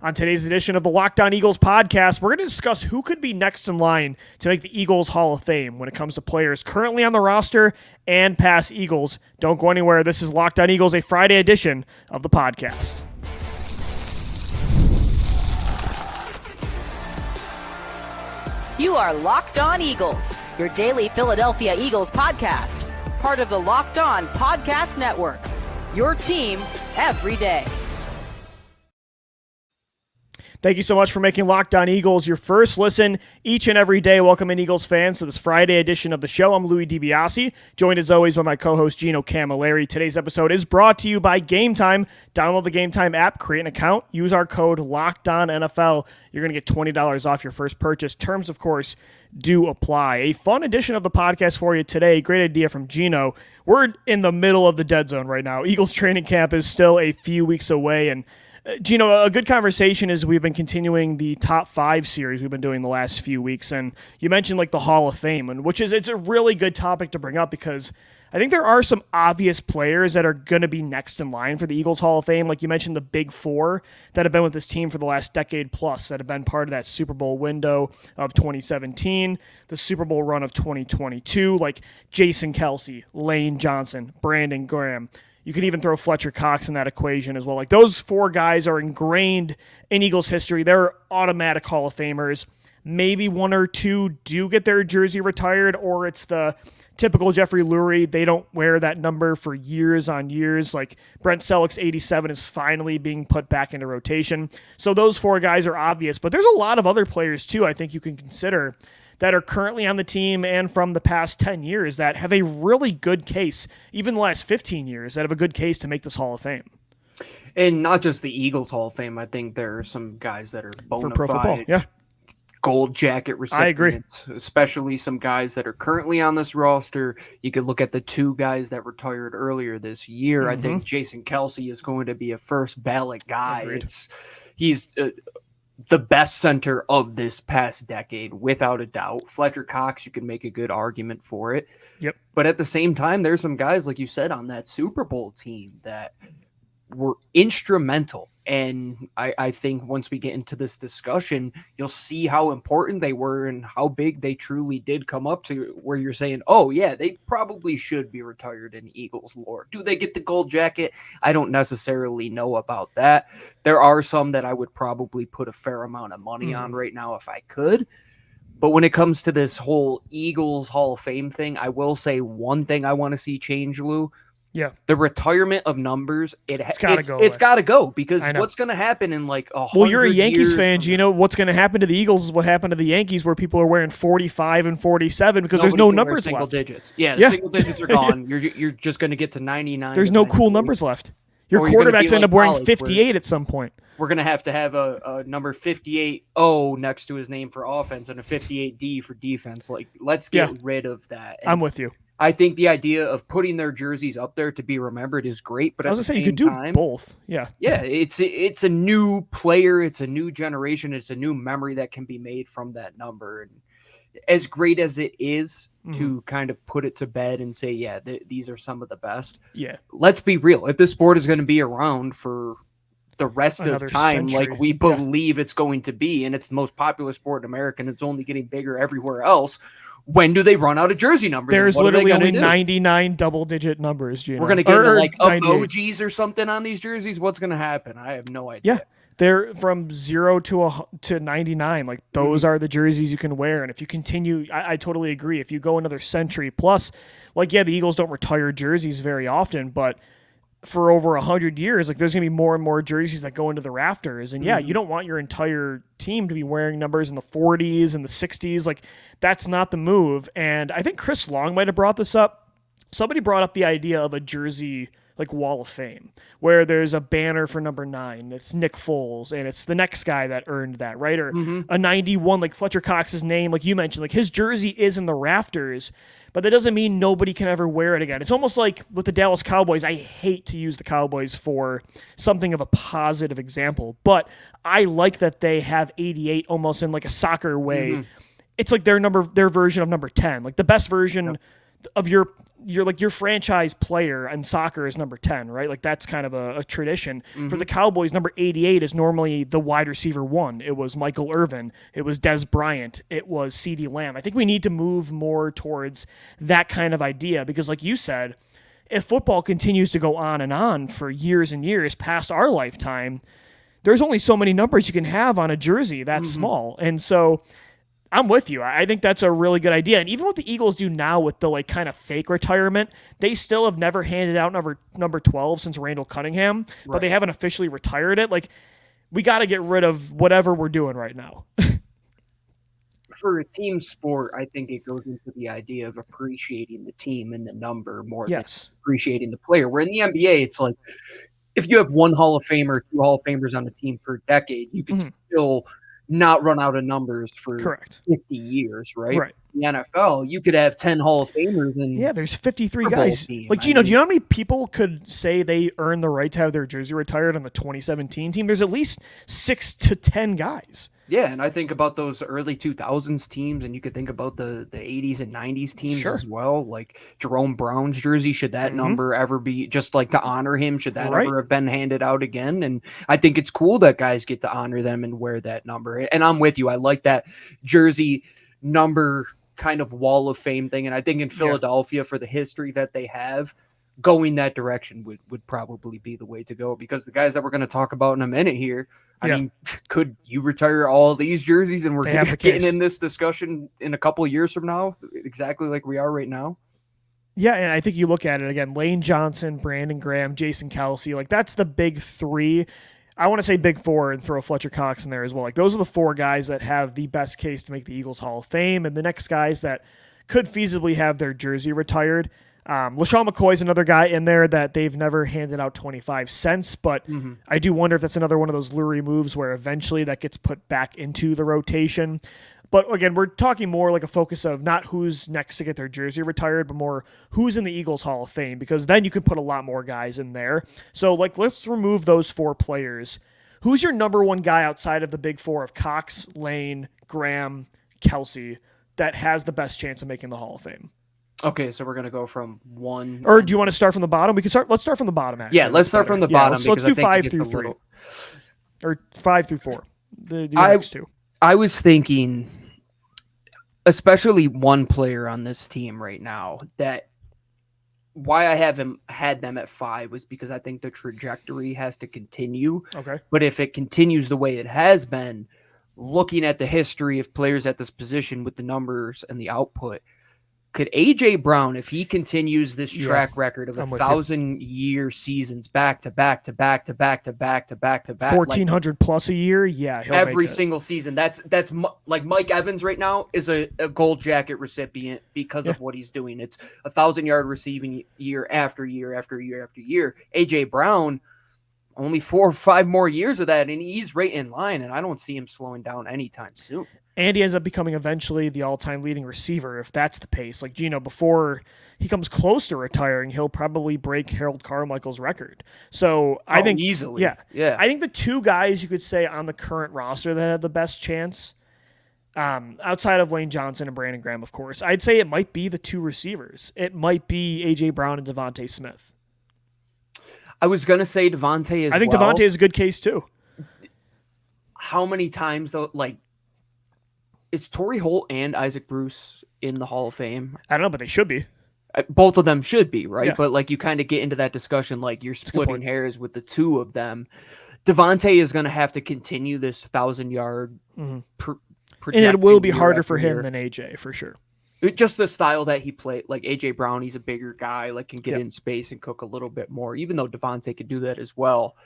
On today's edition of the Locked On Eagles podcast, we're going to discuss who could be next in line to make the Eagles Hall of Fame when it comes to players currently on the roster and past Eagles. Don't go anywhere. This is Locked On Eagles, a Friday edition of the podcast. You are Locked On Eagles, your daily Philadelphia Eagles podcast, part of the Locked On Podcast Network, your team every day. Thank you so much for making Locked On Eagles your first listen each and every day. Welcome in, Eagles fans, to this Friday edition of the show. I'm Louis DiBiase, joined as always by my co-host Gino Camilleri. Today's episode is brought to you by Game Time. Download the Game Time app, create an account, use our code LOCKEDONNFL. You're going to get $20 off your first purchase. Terms, of course, do apply. A fun edition of the podcast for you today. Great idea from Gino. We're in the middle of the dead zone right now. Eagles training camp is still a few weeks away, and Gino, a good conversation is we've been continuing the top 5 series we've been doing the last few weeks, and you mentioned like the Hall of Fame, and it's a really good topic to bring up because I think there are some obvious players that are going to be next in line for the Eagles Hall of Fame. Like you mentioned, the big 4 that have been with this team for the last decade plus, that have been part of that Super Bowl window of 2017, the Super Bowl run of 2022, like Jason Kelce, Lane Johnson, Brandon Graham. You can even throw Fletcher Cox in that equation as well. Like those 4 guys are ingrained in Eagles history. They're automatic Hall of Famers. Maybe 1 or 2 do get their jersey retired, or it's the typical Jeffrey Lurie. They don't wear that number for years on years. Like Brent Selleck's 87 is finally being put back into rotation. So those 4 guys are obvious, but there's a lot of other players too I think you can consider that are currently on the team and from the past 10 years that have a really good case, even the last 15 years, that have a good case to make this Hall of Fame. And not just the Eagles Hall of Fame. I think there are some guys that are bona for pro football, fide yeah. Gold Jacket recipients. I agree. Especially some guys that are currently on this roster. You could look at the 2 guys that retired earlier this year. Mm-hmm. I think Jason Kelce is going to be a first ballot guy. He's the best center of this past decade, without a doubt. Fletcher Cox, you can make a good argument for it. Yep. But at the same time, there's some guys, like you said, on that Super Bowl team that were instrumental. And I think once we get into this discussion, you'll see how important they were and how big they truly did come up to, where you're saying, oh, yeah, they probably should be retired in Eagles lore. Do they get the gold jacket? I don't necessarily know about that. There are some that I would probably put a fair amount of money on right now if I could. But when it comes to this whole Eagles Hall of Fame thing, I will say one thing I want to see change, Lou. Yeah, the retirement of numbers, it's got to go, because what's going to happen in like 100 years? Well, you're a Yankees fan, Gino. What's going to happen to the Eagles is what happened to the Yankees, where people are wearing 45 and 47 because there's no numbers single left. Digits. Yeah, single digits are gone. You're just going to get to 99. There's no cool numbers left. Your quarterbacks end up wearing 58 at some point. We're going to have a number 58-0 next to his name for offense and a 58D for defense. Like, let's get rid of that. And I'm with you. I think the idea of putting their jerseys up there to be remembered is great, but I was going to say, you could do both. Yeah. Yeah, it's a new player, it's a new generation, it's a new memory that can be made from that number. And as great as it is to kind of put it to bed and say, yeah, these are some of the best. Yeah. Let's be real. If this sport is going to be around for the rest of time, century. Like we believe it's going to be, and it's the most popular sport in America, and it's only getting bigger everywhere else, when do they run out of jersey numbers? There's literally only 99 double-digit numbers, Gino. We're going to get like emojis or something on these jerseys. What's going to happen? I have no idea. Yeah, they're from 0 to 99. Like, those are the jerseys you can wear. And if you continue, I totally agree. If you go another century plus, like, yeah, the Eagles don't retire jerseys very often, but for over 100 years, like, there's going to be more and more jerseys that go into the rafters. And yeah, you don't want your entire team to be wearing numbers in the 40s and the 60s. Like, that's not the move. And I think Chris Long might have brought this up. Somebody brought up the idea of a jersey, like, Wall of Fame, where there's a banner for number 9. It's Nick Foles, and it's the next guy that earned that, right? Or a 91, like Fletcher Cox's name, like you mentioned, like his jersey is in the rafters, but that doesn't mean nobody can ever wear it again. It's almost like with the Dallas Cowboys. I hate to use the Cowboys for something of a positive example, but I like that they have 88 almost in like a soccer way. It's like their version of number 10, like the best version of your franchise player in soccer is number 10, right? Like that's kind of a tradition. For the Cowboys, number 88 is normally the wide receiver 1. It was Michael Irvin. It was Des Bryant. It was CeeDee Lamb. I think we need to move more towards that kind of idea because like you said, if football continues to go on and on for years and years past our lifetime, there's only so many numbers you can have on a jersey that's small. And so I'm with you. I think that's a really good idea. And even what the Eagles do now with the like kind of fake retirement, they still have never handed out number 12 since Randall Cunningham, but they haven't officially retired it. Like we got to get rid of whatever we're doing right now. For a team sport, I think it goes into the idea of appreciating the team and the number more than appreciating the player. Where in the NBA, it's like if you have one Hall of Famer, 2 Hall of Famers on the team per decade, you can still not run out of numbers for 50 years, right? The NFL, you could have 10 Hall of Famers and there's 53 guys. Like Gino, do you know how many people could say they earned the right to have their jersey retired on the 2017 team? There's at least 6 to 10 guys. Yeah, and I think about those early 2000s teams, and you could think about the 80s and 90s teams as well. Like Jerome Brown's jersey, should that number ever be, just like to honor him, should that ever have been handed out again? And I think it's cool that guys get to honor them and wear that number. And I'm with you. I like that jersey number kind of wall of fame thing. And I think in Philadelphia, for the history that they have, going that direction would probably be the way to go, because the guys that we're going to talk about in a minute here, I mean, could you retire all these jerseys and we're getting in this discussion in a couple of years from now, exactly like we are right now? Yeah, and I think you look at it again, Lane Johnson, Brandon Graham, Jason Kelce, like that's the big 3. I want to say big 4 and throw Fletcher Cox in there as well. Like those are the 4 guys that have the best case to make the Eagles Hall of Fame, and the next guys that could feasibly have their jersey retired. LeSean McCoy is another guy in there that they've never handed out 25 cents, but I do wonder if that's another one of those lurie moves where eventually that gets put back into the rotation. But again, we're talking more like a focus of not who's next to get their jersey retired, but more who's in the Eagles Hall of Fame, because then you can put a lot more guys in there. So like, let's remove those 4 players. Who's your number 1 guy outside of the big 4 of Cox, Lane, Graham, Kelce that has the best chance of making the Hall of Fame? Okay, so we're going to go from 1. Or do you want to start from the bottom? Let's start from the bottom, actually. Yeah, let's start from the bottom. Let's do 5 through 3. Or 5 through 4. The next 2. I was thinking, especially one player on this team right now, that why I haven't had them at 5 was because I think the trajectory has to continue. Okay. But if it continues the way it has been, looking at the history of players at this position with the numbers and the output, could A.J. Brown, if he continues this track record of 1,000-year seasons back to back to back to back to back to back to back, 1,400 plus a year, he'll every single season. That's like Mike Evans right now is a gold jacket recipient because of what he's doing. It's 1,000-yard receiving year after year after year after year. A.J. Brown, only 4 or 5 more years of that, and he's right in line, and I don't see him slowing down anytime soon. And he ends up becoming eventually the all-time leading receiver if that's the pace. Like, Gino, before he comes close to retiring, he'll probably break Harold Carmichael's record. So I think easily. Yeah. I think the 2 guys you could say on the current roster that have the best chance, outside of Lane Johnson and Brandon Graham, of course, I'd say it might be the 2 receivers. It might be A.J. Brown and DeVonta Smith. I was going to say DeVonta as well. I think DeVonta is a good case too. How many times, though, like, is Torrey Holt and Isaac Bruce in the Hall of Fame? I don't know, but they should be. Both of them should be, right? Yeah. But like you kind of get into that discussion, like you're splitting hairs with the 2 of them. DeVonta is going to have to continue this 1,000-yard and it will be harder for him than AJ, for sure. Just the style that he played, like AJ Brown, he's a bigger guy, like can get in space and cook a little bit more, even though DeVonta could do that as well.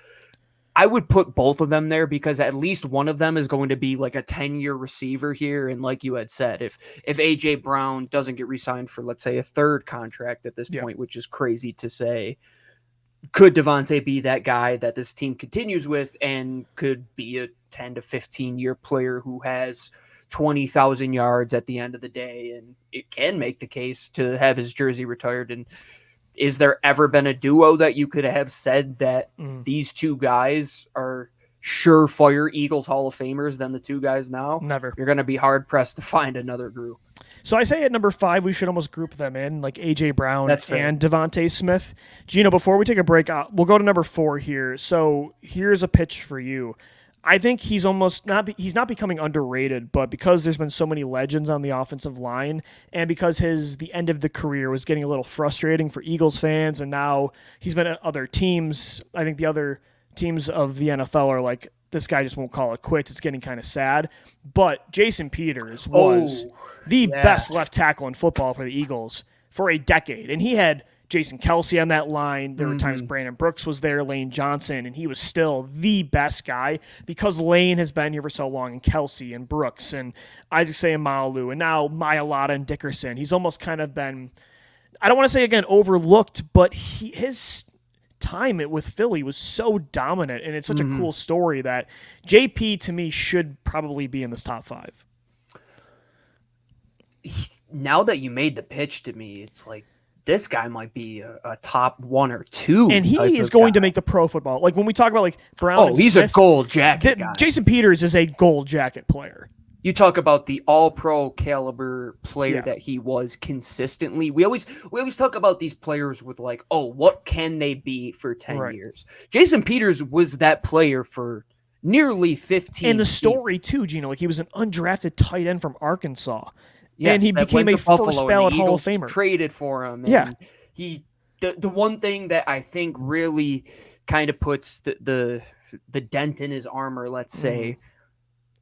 I would put both of them there because at least one of them is going to be like a 10-year receiver here. And like you had said, if AJ Brown doesn't get re-signed for, let's say, a 3rd contract at this point, which is crazy to say, could DeVonta be that guy that this team continues with and could be a 10 to 15-year player who has 20,000 yards at the end of the day, and it can make the case to have his jersey retired? And is there ever been a duo that you could have said that these 2 guys are surefire Eagles Hall of Famers than the 2 guys now? Never. You're going to be hard pressed to find another group. So I say at number 5, we should almost group them in, like A.J. Brown That's fair. and DeVonta Smith. Gino, before we take a break, we'll go to number 4 here. So here's a pitch for you. I think he's almost he's not becoming underrated, but because there's been so many legends on the offensive line, and because the end of the career was getting a little frustrating for Eagles fans, and now he's been at other teams. I think the other teams of the NFL are like, this guy just won't call it quits. It's getting kind of sad. But Jason Peters was the best left tackle in football for the Eagles for a decade, and he had Jason Kelce on that line. There were times Brandon Brooks was there, Lane Johnson, and he was still the best guy because Lane has been here for so long, and Kelce and Brooks and Isaac Seumalo, and now Mailata and Dickerson. He's almost kind of been, I don't want to say again overlooked, but his time with Philly was so dominant, and it's such a cool story that JP to me should probably be in this top 5. Now that you made the pitch to me, it's like, this guy might be a top 1 or 2. And he is going to make the pro football. Like when we talk about like Brown and he's Smith, a gold jacket guy. Jason Peters is a gold jacket player. You talk about the all-pro caliber player that he was consistently. We always talk about these players with like, what can they be for 10 years? Jason Peters was that player for nearly 15 And the seasons. story too, Gino, like he was an undrafted tight end from Arkansas. Yes, and he became a first ballot Hall of Famer. Traded for him. And the one thing that I think really kind of puts the dent in his armor, let's say,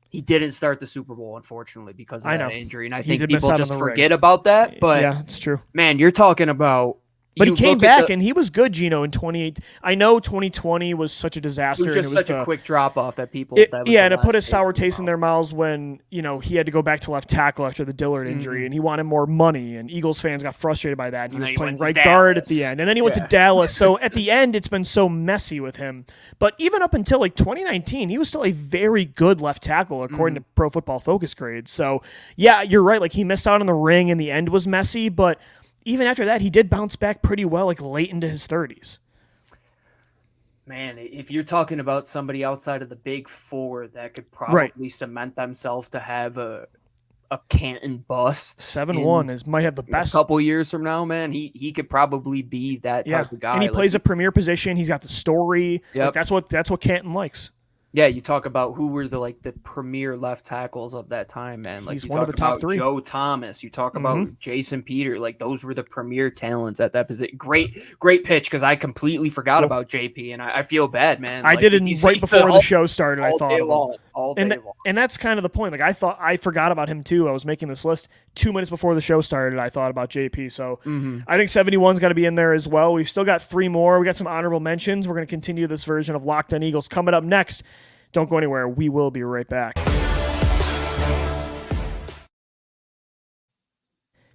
he didn't start the Super Bowl, unfortunately, because of that injury. And I think people just forget about that. But yeah, it's true. Man, you're talking about. But he came back, and he was good, Gino, in 2018. I know 2020 was such a disaster. It was just such a quick drop-off that people... and it put a sour taste in their mouths when, he had to go back to left tackle after the Dillard injury, and he wanted more money, and Eagles fans got frustrated by that. And he was playing right guard at the end, and then he went to Dallas. So at the end, it's been so messy with him. But even up until 2019, he was still a very good left tackle, according to Pro Football Focus grades. So, yeah, you're right. Like, he missed out on the ring, and the end was messy, but... Even after that, he did bounce back pretty well, like late into his 30s. Man, if you're talking about somebody outside of the big 4 that could probably cement themselves to have a Canton bust. 7-1 might have the best. A couple years from now, man, he could probably be that type of guy. And he plays a premier position. He's got the story. Yep. Like, that's what Canton likes. Yeah, you talk about who were the premier left tackles of that time, man. Like he's you one talk of the top about 3. Joe Thomas, you talk about Jason Peter, like those were the premier talents at that position. Great pitch because I completely forgot about JP, and I feel bad, man. I did it right before the show started. I thought all day long. And that's kind of the point. Like I forgot about him too. I was making this list 2 minutes before the show started. I thought about JP, so I think 71's got to be in there as well. We've still got 3 more. We got some honorable mentions. We're going to continue this version of Locked On Eagles coming up next. Don't go anywhere. We will be right back.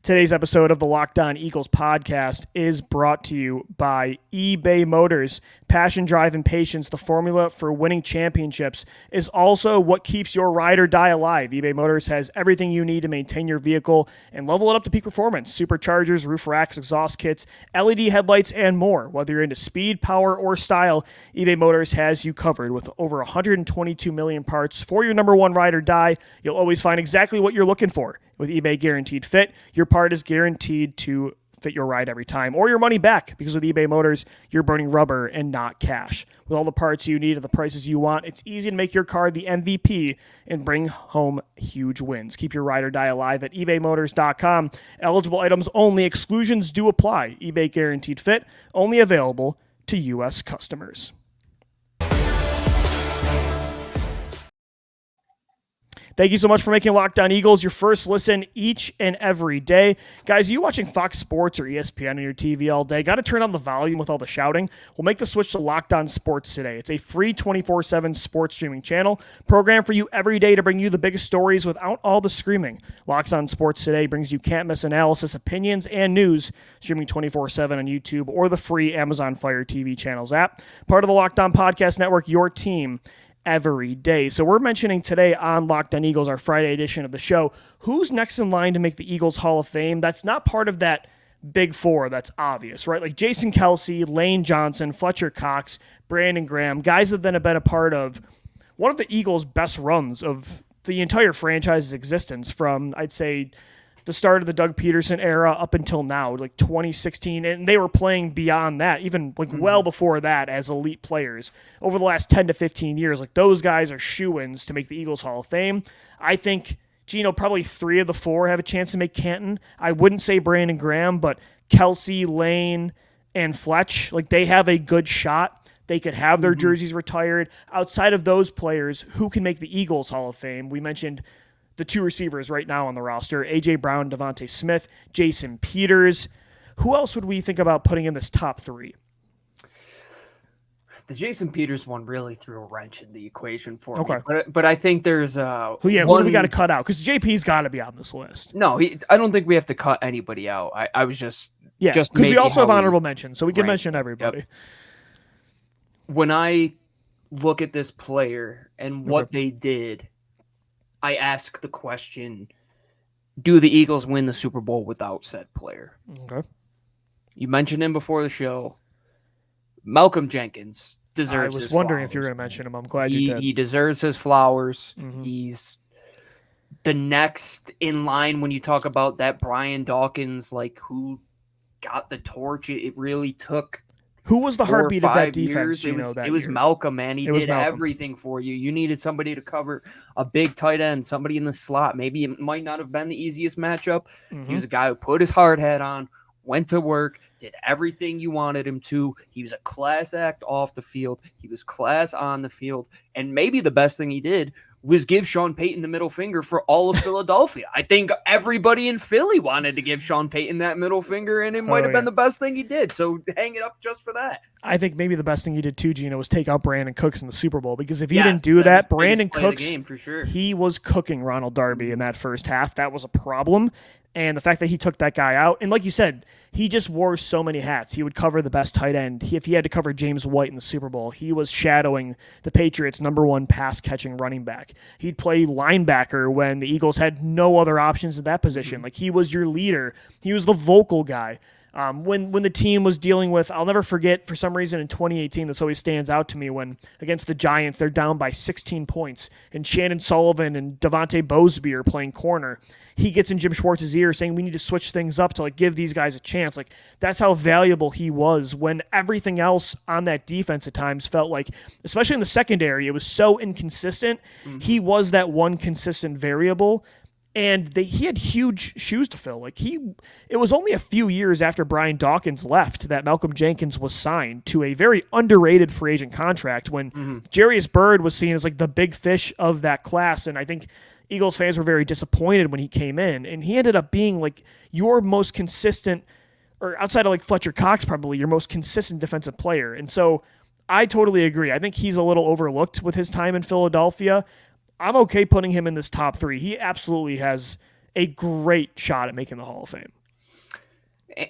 Today's episode of the Locked On Eagles podcast is brought to you by eBay Motors. Passion, drive, and patience, the formula for winning championships, is also what keeps your ride or die alive. eBay Motors has everything you need to maintain your vehicle and level it up to peak performance. Superchargers, roof racks, exhaust kits, LED headlights, and more. Whether you're into speed, power, or style, eBay Motors has you covered. With over 122 million parts for your number one ride or die, you'll always find exactly what you're looking for. With eBay Guaranteed Fit, your part is guaranteed to fit your ride every time, or your money back, because with eBay Motors, you're burning rubber and not cash. With all the parts you need at the prices you want, it's easy to make your car the MVP and bring home huge wins. Keep your ride or die alive at ebaymotors.com. Eligible items only. Exclusions do apply. eBay Guaranteed Fit, only available to U.S. customers. Thank you so much for making Locked On Eagles your first listen each and every day. Guys, are you watching Fox Sports or ESPN on your TV all day? Got to turn on the volume with all the shouting? Well, make the switch to Locked On Sports today. It's a free 24/7 sports streaming channel programmed for you every day to bring you the biggest stories without all the screaming. Locked On Sports today brings you can't-miss analysis, opinions, and news, streaming 24/7 on YouTube or the free Amazon Fire TV channels app. Part of the Locked On Podcast Network, your team every day. So we're mentioning today on Locked On Eagles, our Friday edition of the show, who's next in line to make the Eagles Hall of Fame. That's not part of that big 4 that's obvious, right? Like Jason Kelce, Lane Johnson, Fletcher Cox, Brandon Graham, guys that then have been a part of one of the Eagles' best runs of the entire franchise's existence from, I'd say, the start of the Doug Peterson era up until now, like 2016, and they were playing beyond that, even like well before that as elite players over the last 10 to 15 years. Like those guys are shoo-ins to make the Eagles Hall of Fame. I think, Gino, probably 3 of the 4 have a chance to make Canton. I wouldn't say Brandon Graham, but Kelce, Lane, and Fletch, like they have a good shot. They could have their jerseys retired. Outside of those players, who can make the Eagles Hall of Fame? We mentioned the 2 receivers right now on the roster, A.J. Brown, DeVonta Smith, Jason Peters. Who else would we think about putting in this top 3? The Jason Peters one really threw a wrench in the equation for Okay. me. But I think there's who do we got to cut out? Because JP's got to be on this list. No, I don't think we have to cut anybody out. I was just because we also have honorable mentions, so we can mention everybody. Yep. When I look at this player and what they did, I ask the question, do the Eagles win the Super Bowl without said player? Okay. You mentioned him before the show. Malcolm Jenkins deserves his I was wondering flowers, if you were going to mention him. I'm glad you did. He deserves his flowers. Mm-hmm. He's the next in line when you talk about that Brian Dawkins, like who got the torch. It really took who was the heartbeat of that years. defense? It was Malcolm, man. He did everything for you. You needed somebody to cover a big tight end, somebody in the slot. Maybe it might not have been the easiest matchup. Mm-hmm. He was a guy who put his hard hat on, went to work, did everything you wanted him to. He was a class act off the field. He was class on the field. And maybe the best thing he did was give Sean Payton the middle finger for all of Philadelphia. I think everybody in Philly wanted to give Sean Payton that middle finger, and it might have been the best thing he did. So hang it up just for that. I think maybe the best thing he did too, Gino, was take out Brandon Cooks in the Super Bowl, because if he didn't do that, Brandon Cooks, for sure. He was cooking Ronald Darby in that first half. That was a problem. And the fact that he took that guy out, and like you said, he just wore so many hats. He would cover the best tight end. If he had to cover James White in the Super Bowl, he was shadowing the Patriots' number 1 pass-catching running back. He'd play linebacker when the Eagles had no other options at that position. Like, he was your leader. He was the vocal guy. When the team was dealing with, I'll never forget, for some reason in 2018, this always stands out to me, when against the Giants, they're down by 16 points, and Shannon Sullivan and Devontae Bosby are playing corner. He gets in Jim Schwartz's ear saying we need to switch things up to like give these guys a chance. Like, that's how valuable he was when everything else on that defense at times felt like, especially in the secondary, it was so inconsistent. Mm-hmm. He was that one consistent variable. And he had huge shoes to fill. Like, it was only a few years after Brian Dawkins left that Malcolm Jenkins was signed to a very underrated free agent contract, when Jarius Byrd was seen as like the big fish of that class. And I think Eagles fans were very disappointed when he came in, and he ended up being like your most consistent, or outside of like Fletcher Cox, probably your most consistent defensive player. And so I totally agree. I think he's a little overlooked with his time in Philadelphia. I'm okay putting him in this top 3. He absolutely has a great shot at making the Hall of Fame.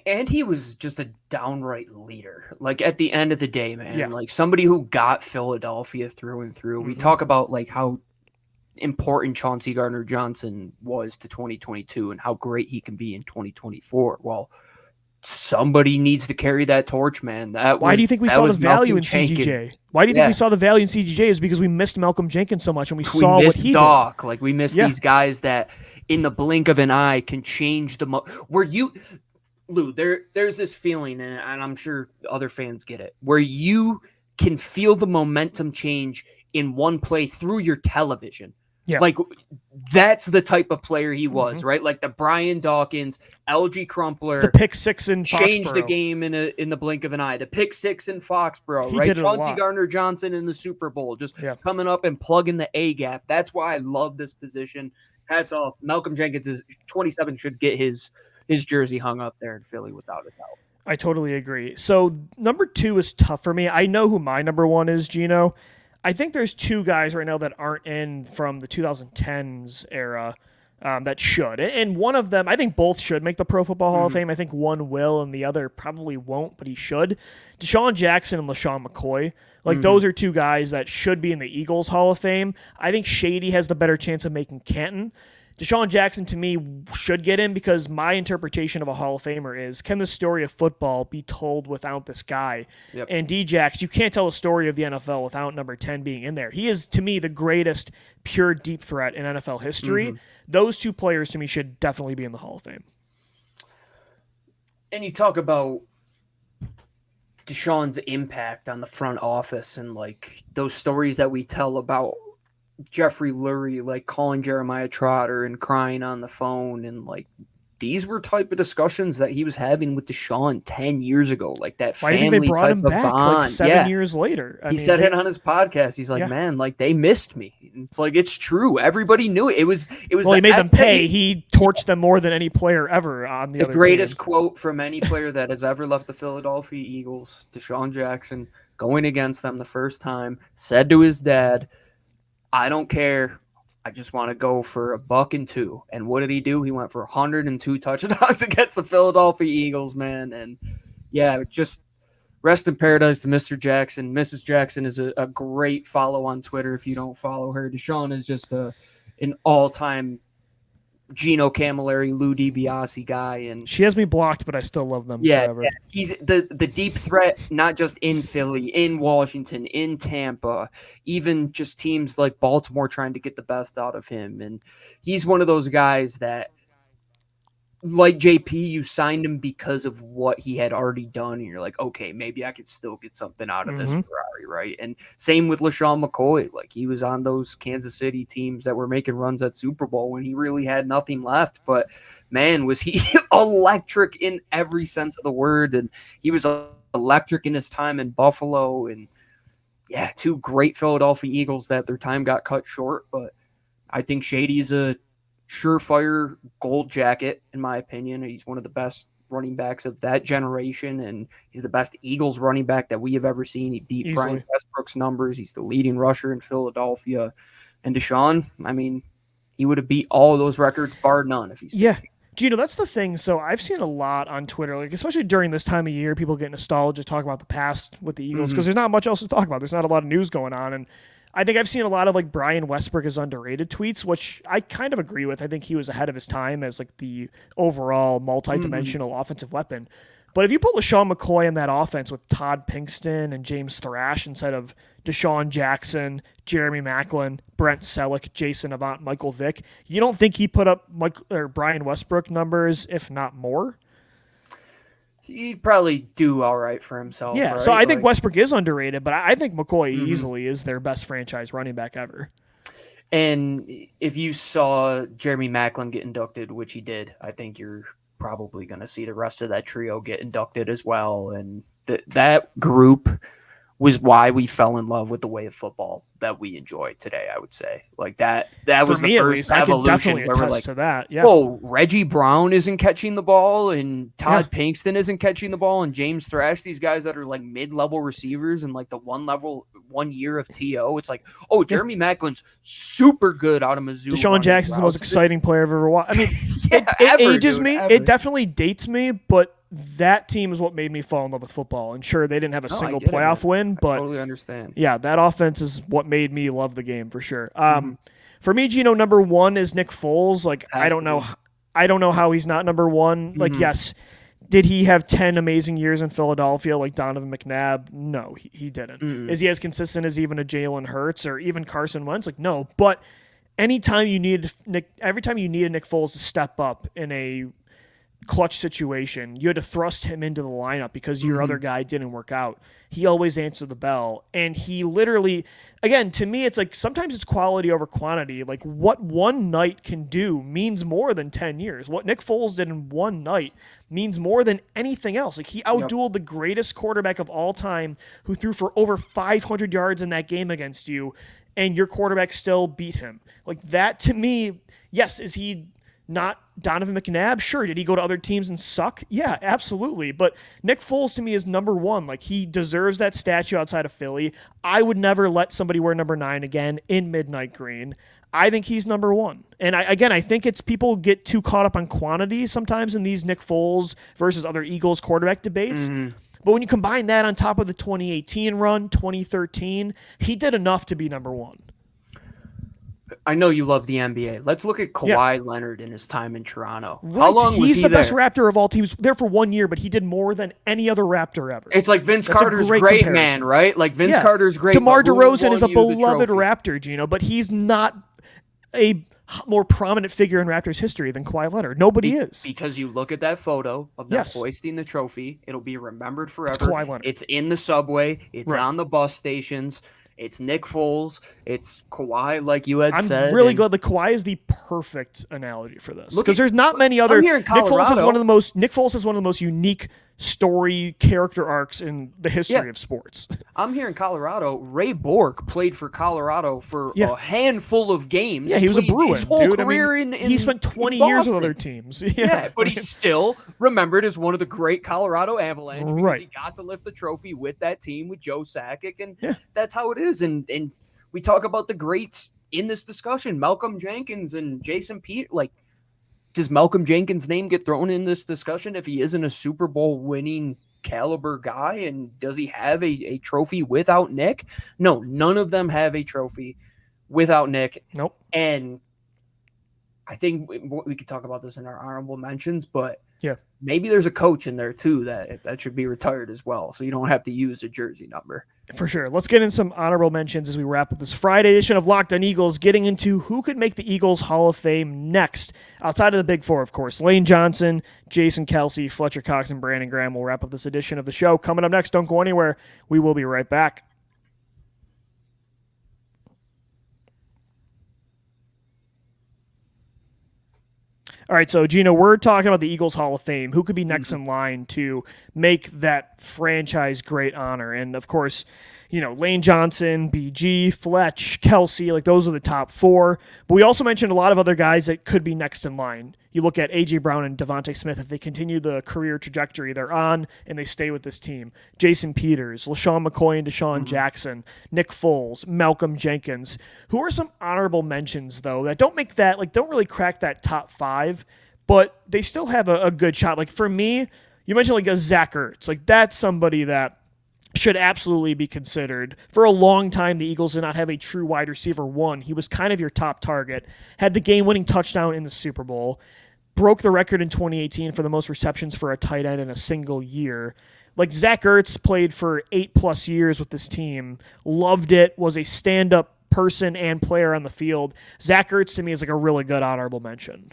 And he was just a downright leader. Like, at the end of the day, man, like somebody who got Philadelphia through and through. We talk about like how important Chauncey Gardner-Johnson was to 2022 and how great he can be in 2024. Well, somebody needs to carry that torch, man. Why do you think we saw the value in CGJ? Why do you think we saw the value in CGJ? Is because we missed Malcolm Jenkins so much, and we saw what he Doc. did. Like, we missed these guys that in the blink of an eye can change the Lou, there's this feeling, and I'm sure other fans get it, where you can feel the momentum change in one play through your television. Yeah. Like, that's the type of player he was, right? Like the Brian Dawkins, LG Crumpler, the pick 6 in Foxborough. Changed the game in the blink of an eye. The pick 6 in Foxborough, right? Chauncey Gardner-Johnson in the Super Bowl, just coming up and plugging the A gap. That's why I love this position. Hats off. Malcolm Jenkins is 27, should get his jersey hung up there in Philly without a doubt. I totally agree. So number 2 is tough for me. I know who my number 1 is, Gino. I think there's 2 guys right now that aren't in from the 2010s era that should. And one of them, I think both should make the Pro Football Hall of Fame. I think one will and the other probably won't, but he should. DeSean Jackson and LeSean McCoy. Like, those are 2 guys that should be in the Eagles Hall of Fame. I think Shady has the better chance of making Canton. DeSean Jackson, to me, should get in because my interpretation of a Hall of Famer is, can the story of football be told without this guy? Yep. And D-Jax, you can't tell a story of the NFL without number 10 being in there. He is, to me, the greatest pure deep threat in NFL history. Those two players, to me, should definitely be in the Hall of Fame. And you talk about DeSean's impact on the front office and like those stories that we tell about Jeffrey Lurie, like calling Jeremiah Trotter and crying on the phone. And like, these were type of discussions that he was having with DeSean 10 years ago. Like that Why do you family think they brought type him of back bond. like 7 years later? He said it on his podcast. He's like, man, like they missed me. It's like, it's true. Everybody knew it. It was, well, he made them pay. He torched them more than any player ever on the other greatest team. Quote from any player that has ever left the Philadelphia Eagles, DeSean Jackson, going against them the first time, said to his dad, I don't care. I just want to go for $102. And what did he do? He went for 102 touchdowns against the Philadelphia Eagles, man. And yeah, just rest in paradise to Mr. Jackson. Mrs. Jackson is a great follow on Twitter if you don't follow her. DeSean is just an all-time Gino Camilleri, Lou DiBiase guy, and she has me blocked, but I still love them forever. Yeah, he's the deep threat, not just in Philly, in Washington, in Tampa, even just teams like Baltimore trying to get the best out of him. And he's one of those guys that, like JP, you signed him because of what he had already done, and you're like, okay, maybe I could still get something out of this Ferrari, right? And same with LeSean McCoy. Like, he was on those Kansas City teams that were making runs at Super Bowl when he really had nothing left. But, man, was he electric in every sense of the word, and he was electric in his time in Buffalo. And, yeah, two great Philadelphia Eagles that their time got cut short. But I think Shady's a surefire gold jacket, in my opinion. He's one of the best running backs of that generation, and he's the best Eagles running back that we have ever seen. He beat Brian Westbrook's numbers. He's the leading rusher in Philadelphia. And DeSean, I mean, he would have beat all of those records bar none if he's Gino, that's the thing. So I've seen a lot on Twitter, like especially during this time of year, people get nostalgia, talk about the past with the Eagles because there's not much else to talk about. There's not a lot of news going on, and I think I've seen a lot of like Brian Westbrook is underrated tweets, which I kind of agree with. I think he was ahead of his time as like the overall multi-dimensional offensive weapon. But if you put LeSean McCoy in that offense with Todd Pinkston and James Thrash instead of DeSean Jackson, Jeremy Maclin, Brent Selleck, Jason Avant, Michael Vick, you don't think he put up Brian Westbrook numbers, if not more? He'd probably do all right for himself. Yeah, right? so I think Westbrook is underrated, but I think McCoy easily is their best franchise running back ever. And if you saw Jeremy Maclin get inducted, which he did, I think you're probably going to see the rest of that trio get inducted as well. And that group was why we fell in love with the way of football that we enjoy today, I would say. Like that was the first evolution where we're like, to that. Yeah. Well, Reggie Brown isn't catching the ball, and Todd Pinkston isn't catching the ball, and James Thrash, these guys that are like mid-level receivers and like the 1 year of TO. It's like, oh, Jeremy Maclin's super good out of Mizzou. DeSean Jackson's the most exciting player I've ever watched. I mean, it ages me. Ever. It definitely dates me, but that team is what made me fall in love with football. And sure, they didn't have a single playoff win, but I totally understand. Yeah, that offense is what made me love the game for sure. For me, Gino, number one is Nick Foles. Like, I don't know how he's not number one. Like, yes, did he have 10 amazing years in Philadelphia like Donovan McNabb? No, he didn't. Is he as consistent as even a Jalen Hurts or even Carson Wentz? Like, no. But every time you needed Nick Foles to step up in a clutch situation, you had to thrust him into the lineup because your other guy didn't work out. He always answered the bell, and he literally, again, to me, it's like sometimes it's quality over quantity. Like what one night can do means more than 10 years. What Nick Foles did in one night means more than anything else. Like he outdueled the greatest quarterback of all time who threw for over 500 yards in that game against you, and your quarterback still beat him. Like that, to me, yes, is he not Donovan McNabb? Sure. Did he go to other teams and suck? Yeah, absolutely. But Nick Foles to me is number one. Like he deserves that statue outside of Philly. I would never let somebody wear number 9 again in midnight green. I think he's number one. And I think it's people get too caught up on quantity sometimes in these Nick Foles versus other Eagles quarterback debates. But when you combine that on top of the 2018 run, 2013, he did enough to be number one. I know you love the NBA. Let's look at Kawhi Leonard in his time in Toronto. Right. How long was He's he the there? best Raptor of all teams. There for 1 year, but he did more than any other Raptor ever. It's like Vince That's Carter's great great comparison. man, right? Like Vince Carter's great. DeMar but who DeRozan won is a you the beloved trophy? Raptor, Gino, but he's not a more prominent figure in Raptors history than Kawhi Leonard. Nobody is. Because you look at that photo of them hoisting the trophy, it'll be remembered forever. It's Kawhi Leonard. It's in the subway. It's Right. on the bus stations. It's Nick Foles. It's Kawhi, like you had said. I'm really glad that Kawhi is the perfect analogy for this, Look because at- there's not many other. I'm here in Nick Foles has Colorado. one of the most. Nick Foles has one of the most unique story character arcs in the history of sports. I'm here in Colorado. Ray Bork played for Colorado for Yeah. a handful of games. Yeah, he was a Played Bruin, his whole dude. career he spent 20 in years with Boston. other teams. Yeah, but he's still remembered as one of the great Colorado Avalanche because Right. he got to lift the trophy with that team with Joe Sakic, and that's how it is. And we talk about the greats in this discussion, Malcolm Jenkins and Jason Pete. Like, does Malcolm Jenkins' name get thrown in this discussion if he isn't a Super Bowl winning caliber guy? And does he have a trophy without Nick? No, none of them have a trophy without Nick. Nope. And I think we could talk about this in our honorable mentions, but maybe there's a coach in there too that should be retired as well, so you don't have to use a jersey number. For sure. Let's get in some honorable mentions as we wrap up this Friday edition of Locked on Eagles, getting into who could make the Eagles Hall of Fame next. Outside of the Big Four, of course, Lane Johnson, Jason Kelce, Fletcher Cox, and Brandon Graham will wrap up this edition of the show. Coming up next, don't go anywhere. We will be right back. All right, so Gino, we're talking about the Eagles Hall of Fame. Who could be next in line to make that franchise great honor? And of course, you know, Lane Johnson, BG, Fletch, Kelce, like those are the top four. But we also mentioned a lot of other guys that could be next in line. You look at A.J. Brown and DeVonta Smith, if they continue the career trajectory they're on and they stay with this team. Jason Peters, LeSean McCoy and DeSean Jackson, Nick Foles, Malcolm Jenkins. Who are some honorable mentions, though, that don't make that, like, don't really crack that top five, but they still have a good shot. Like, for me, you mentioned like a Zach Ertz. Like, that's somebody that should absolutely be considered. For a long time, the Eagles did not have a true wide receiver one. He was kind of your top target. Had the game-winning touchdown in the Super Bowl. Broke the record in 2018 for the most receptions for a tight end in a single year. Like, Zach Ertz played for 8+ years with this team. Loved it. Was a stand-up person and player on the field. Zach Ertz, to me, is like a really good honorable mention.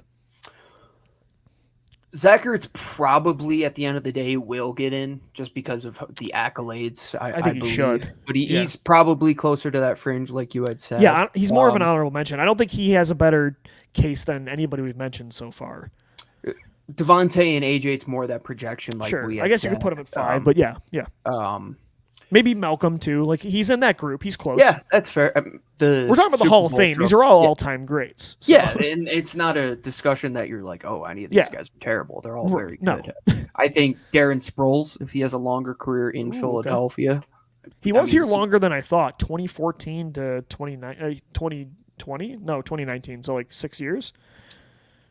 Zach Ertz probably at the end of the day will get in just because of the accolades. I think he should. But he's probably closer to that fringe, like you had said. Yeah, he's more of an honorable mention. I don't think he has a better case than anybody we've mentioned so far. DeVonta and AJ, it's more that projection. Like Sure, we I guess you could put him at 5, but yeah. Maybe Malcolm too. Like, he's in that group. He's close. Yeah, that's fair. We're talking about the Hall of Fame. These are all all-time greats. So. Yeah, and it's not a discussion that you're like, oh, any of these guys are terrible. They're all very good. I think Darren Sproles, if he has a longer career in Philadelphia. Okay. He was here longer than I thought. 2014 to 2020? No, 2019. So like 6 years.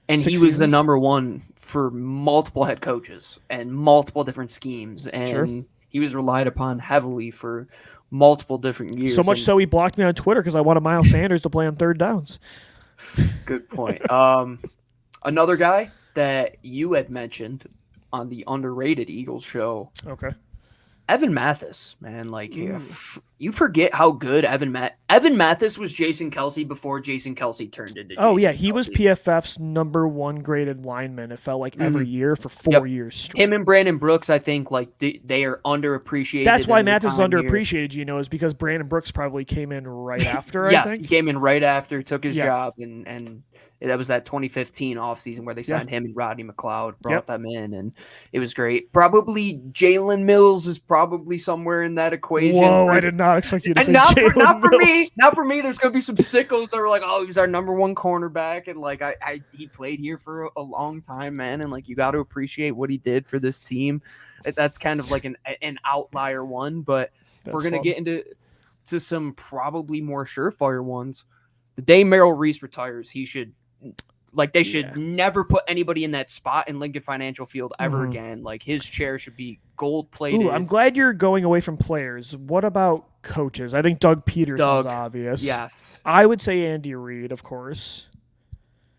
And he was the number one for multiple head coaches and multiple different schemes. And he was relied upon heavily for multiple different years. So much so he blocked me on Twitter because I wanted Miles Sanders to play on third downs. Good point. Another guy that you had mentioned on the underrated Eagles show. Okay. Evan Mathis, man, like you forget how good Evan Mathis was. Jason Kelce before Jason Kelce turned into. He was PFF's number one graded lineman. It felt like every year for 4 years straight. Him and Brandon Brooks, I think, like they are underappreciated. That's why Mathis is underappreciated. You know, is because Brandon Brooks probably came in right after. Yes, I think he came in right after, took his job, and that was that 2015 offseason where they signed him and Rodney McLeod, brought them in, and it was great. Probably Jalen Mills is probably somewhere in that equation. Whoa, I did not expect you to say not for Mills. me. Not for me. There's going to be some sickos that were like, oh, he's our number one cornerback, and like he played here for a long time, man, and like you got to appreciate what he did for this team. That's kind of like an outlier one, but if we're going to get into some probably more surefire ones, the day Merrill Reese retires, he should Like, they should never put anybody in that spot in Lincoln Financial Field ever again. Like, his chair should be gold-plated. Ooh, I'm glad you're going away from players. What about coaches? I think Doug Peterson's obvious. Yes. I would say Andy Reid, of course.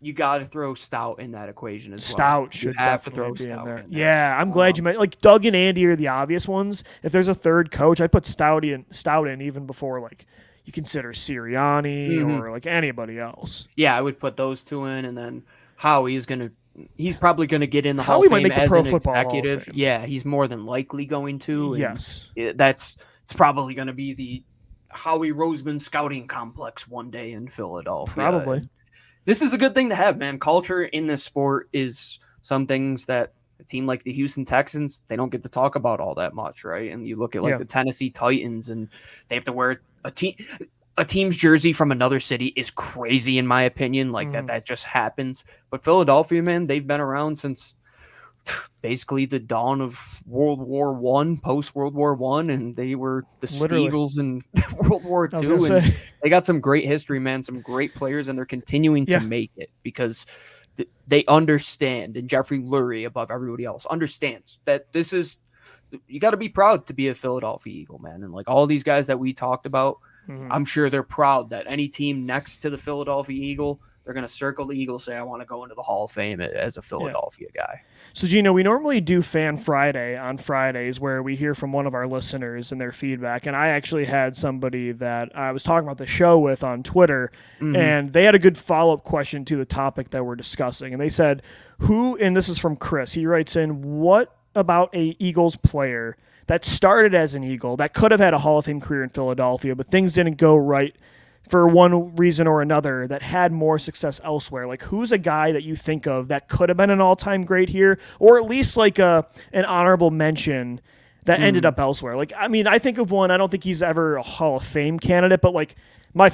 You got to throw Stout in that equation as well. Stout should have to definitely throw be Stout in there. in there. Yeah, I'm glad you meant, like, Doug and Andy are the obvious ones. If there's a third coach, I'd put Stout in even before, like, you consider Sirianni or, like, anybody else. Yeah, I would put those two in, and then Howie's probably going to get in the Howie Hall of Fame might make the as Pro an Football Hall of executive. Fame. Yeah, he's more than likely going to. Yes. It's probably going to be the Howie Roseman scouting complex one day in Philadelphia. Probably. This is a good thing to have, man. Culture in this sport is some things that a team like the Houston Texans, they don't get to talk about all that much, right? And you look at the Tennessee Titans, and they have to wear a team's jersey from another city is crazy, in my opinion. Like that just happens. But Philadelphia, man, they've been around since basically the dawn of World War I, post World War I, and they were the Eagles in World War II. And they got some great history, man, some great players, and they're continuing to make it because they understand, and Jeffrey Lurie, above everybody else, understands that this is, you got to be proud to be a Philadelphia Eagle, man. And like all these guys that we talked about, I'm sure they're proud that any team next to the Philadelphia Eagle, they're going to circle the Eagle, say, I want to go into the Hall of Fame as a Philadelphia guy. So, Gino, we normally do Fan Friday on Fridays where we hear from one of our listeners and their feedback. And I actually had somebody that I was talking about the show with on Twitter, and they had a good follow-up question to the topic that we're discussing. And they said, and this is from Chris, he writes in, what about a Eagles player that started as an Eagle, that could have had a Hall of Fame career in Philadelphia, but things didn't go right for one reason or another, that had more success elsewhere? Like, who's a guy that you think of that could have been an all-time great here, or at least like an honorable mention that ended up elsewhere? Like, I mean, I think of one, I don't think he's ever a Hall of Fame candidate, but like one of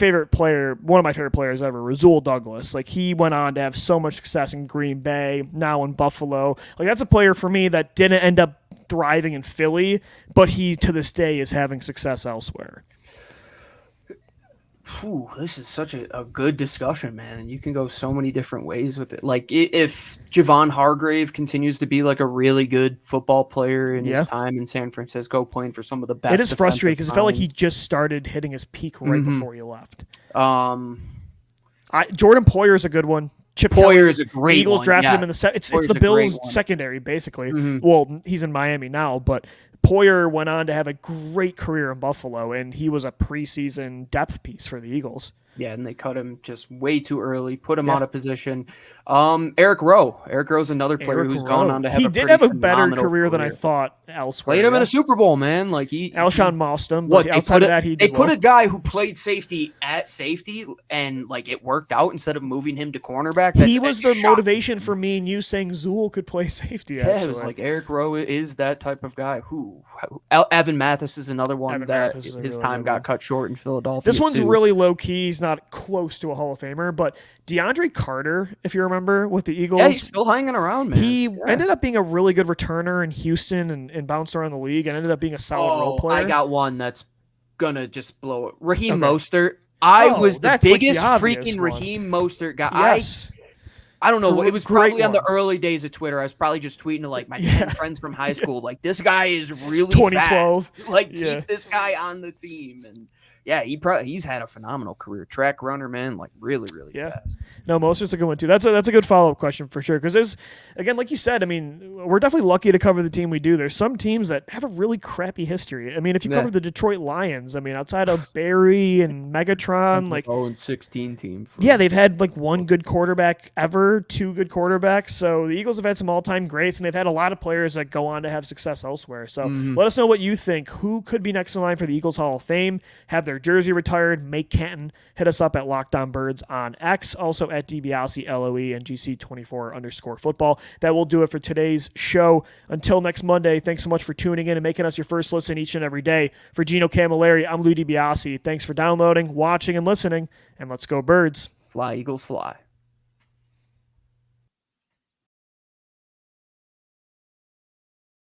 my favorite players ever, Rasul Douglas. Like, he went on to have so much success in Green Bay, now in Buffalo. Like, that's a player for me that didn't end up thriving in Philly, but he to this day is having success elsewhere. Ooh, this is such a good discussion, man, and you can go so many different ways with it. Like, if Javon Hargrave continues to be like a really good football player in his time in San Francisco, playing for some of the best, it is frustrating because it felt like he just started hitting his peak right before he left. Jordan Poyer is a good one. Chip Kelly is a great Eagles one. drafted him in the it's the Bills secondary, basically. Well, he's in Miami now, but Poyer went on to have a great career in Buffalo, and he was a preseason depth piece for the Eagles. Yeah, and they cut him just way too early, put him out of position. Eric Rowe. Eric Rowe's another player who's gone on to have He did have a better career than I thought elsewhere. Played him in a Super Bowl, man. Like Alshon Mostyn, but outside of that, he did put a guy who played safety at safety, and like it worked out instead of moving him to cornerback. He was the motivation for me and you saying Zool could play safety. Actually. Yeah, it was like Eric Rowe is that type of guy. Evan Mathis is another one that his time got cut short in Philadelphia. This one's really low key. He's not close to a Hall of Famer, but DeAndre Carter, if you remember, with the Eagles. Yeah, he's still hanging around, man. He ended up being a really good returner in Houston and bounced around the league and ended up being a solid role player. I got one that's gonna just blow it. Raheem Mostert. I was the biggest freaking Raheem Mostert guy. Yes. I don't know. It was probably on the early days of Twitter. I was probably just tweeting to like my 10 friends from high school. Like, this guy is really 2012. fast. Like, keep this guy on the team. And yeah, he's had a phenomenal career. Track runner, man. Like, really, really fast. No, Mostert's a good one too. That's a good follow-up question for sure. Because there's, again, like you said, I mean, we're definitely lucky to cover the team we do. There's some teams that have a really crappy history. I mean, if you cover the Detroit Lions, I mean, outside of Barry and Megatron, like 0-16 team. They've had like one good quarterback ever, two good quarterbacks. So the Eagles have had some all-time greats, and they've had a lot of players that go on to have success elsewhere. So let us know what you think. Who could be next in line for the Eagles Hall of Fame? Have their jersey retired? Make Canton. Hit us up at Locked On Birds on X, also at DiBiase, LOE, and GC24_football. That will do it for today's show. Until next Monday, thanks so much for tuning in and making us your first listen each and every day. For Gino Camilleri, I'm Lou DiBiase. Thanks for downloading, watching, and listening, and let's go Birds. Fly, Eagles, fly.